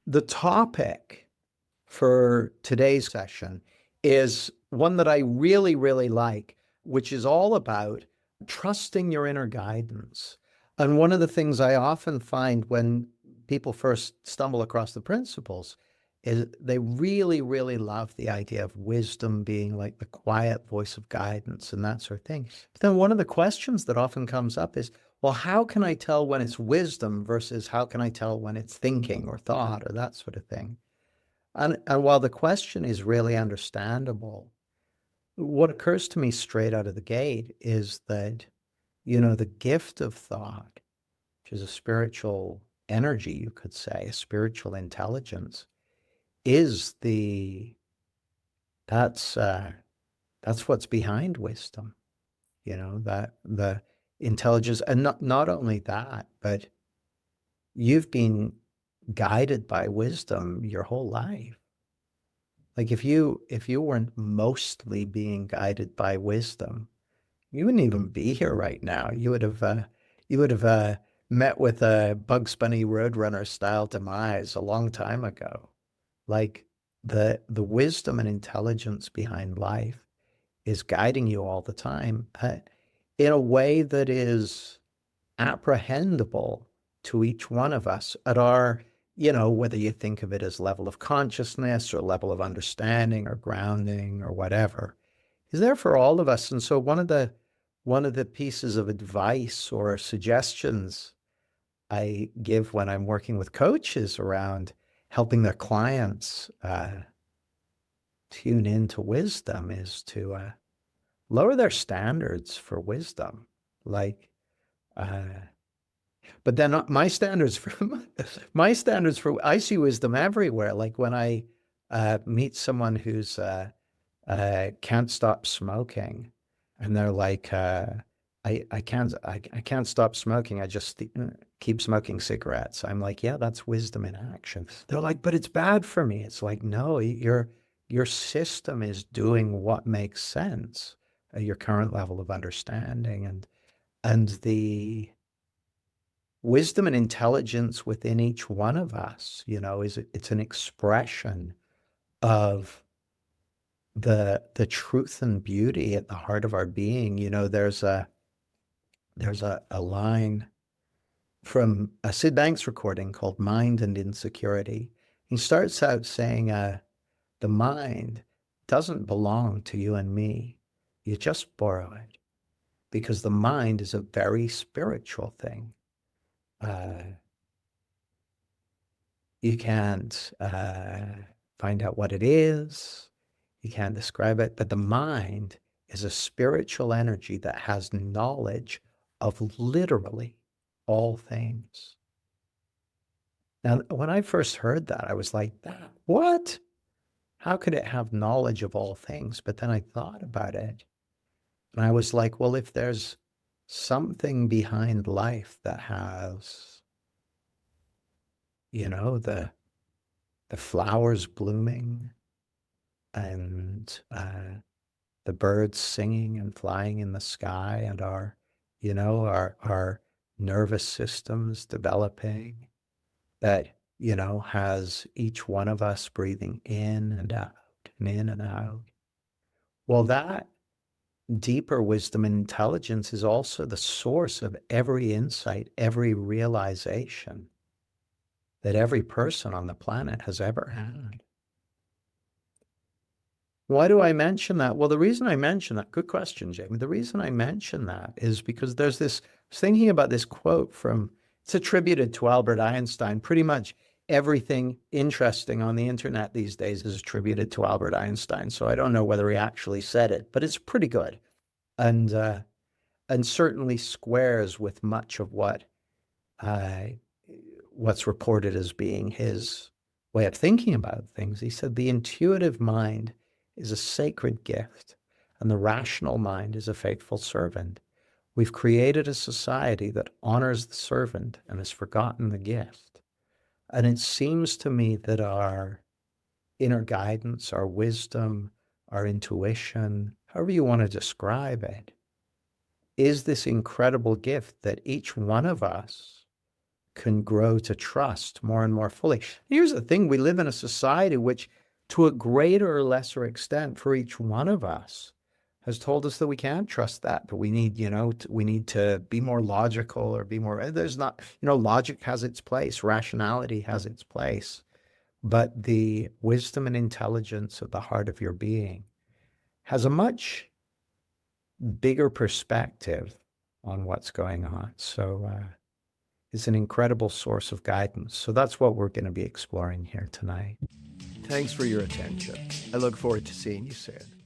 The topic for today's session is one that I really, really like, which is all about trusting your inner guidance. And one of the things I often find when people first stumble across the principles is they really, really love the idea of wisdom being like the quiet voice of guidance and that sort of thing. But then one of the questions that often comes up is, well, how can I tell when it's wisdom versus how can I tell when it's thinking or thought or that sort of thing? And while the question is really understandable, what occurs to me straight out of the gate is that, the gift of thought, which is a spiritual energy, you could say, a spiritual intelligence, is that's that's what's behind wisdom, that the intelligence, and not only that, but you've been guided by wisdom your whole life. Like if you weren't mostly being guided by wisdom, you wouldn't even be here right now. You would have met with a Bugs Bunny Roadrunner style demise a long time ago. Like the wisdom and intelligence behind life is guiding you all the time, but in a way that is apprehendable to each one of us at our, whether you think of it as level of consciousness or level of understanding or grounding or whatever, is there for all of us. And so one of the pieces of advice or suggestions I give when I'm working with coaches around helping their clients tune into wisdom is to lower their standards for wisdom. Like, uh, but then my standards for I see wisdom everywhere. Like when I meet someone who's can't stop smoking, and they're like, I can't stop smoking. I just keep smoking cigarettes. I'm like, yeah, that's wisdom in action. They're like, but it's bad for me. It's like, no, your system is doing what makes sense at your current level of understanding, and the wisdom and intelligence within each one of us, it's an expression of the truth and beauty at the heart of our being. There's a line from a Sid Banks recording called Mind and Insecurity. He starts out saying, the mind doesn't belong to you and me. You just borrow it because the mind is a very spiritual thing. Uh, you can't find out what it is. You can't describe it, but the mind is a spiritual energy that has knowledge of literally all things. Now, when I first heard that, I was like, what? How could it have knowledge of all things? But then I thought about it and I was like, well, if there's something behind life that has, the flowers blooming and the birds singing and flying in the sky, and our nervous systems developing, that has each one of us breathing in and out and in and out. Well, that deeper wisdom and intelligence is also the source of every insight, every realization that every person on the planet has ever had. Why do I mention that? Well, the reason I mention that, good question, Jamie. The reason I mention that is because I was thinking about this quote it's attributed to Albert Einstein. Pretty much everything interesting on the internet these days is attributed to Albert Einstein. So I don't know whether he actually said it, but it's pretty good. And certainly squares with much of what's reported as being his way of thinking about things. He said, the intuitive mind is a sacred gift, and the rational mind is a faithful servant. We've created a society that honors the servant and has forgotten the gift. And it seems to me that our inner guidance, our wisdom, our intuition, however you want to describe it, is this incredible gift that each one of us can grow to trust more and more fully. Here's the thing, we live in a society which, to a greater or lesser extent for each one of us, has told us that we can't trust that we need, we need to be more logical or be more, there's not, logic has its place, rationality has its place, but the wisdom and intelligence of the heart of your being has a much bigger perspective on what's going on. So it's an incredible source of guidance. So that's what we're going to be exploring here tonight. Thanks for your attention. I look forward to seeing you soon.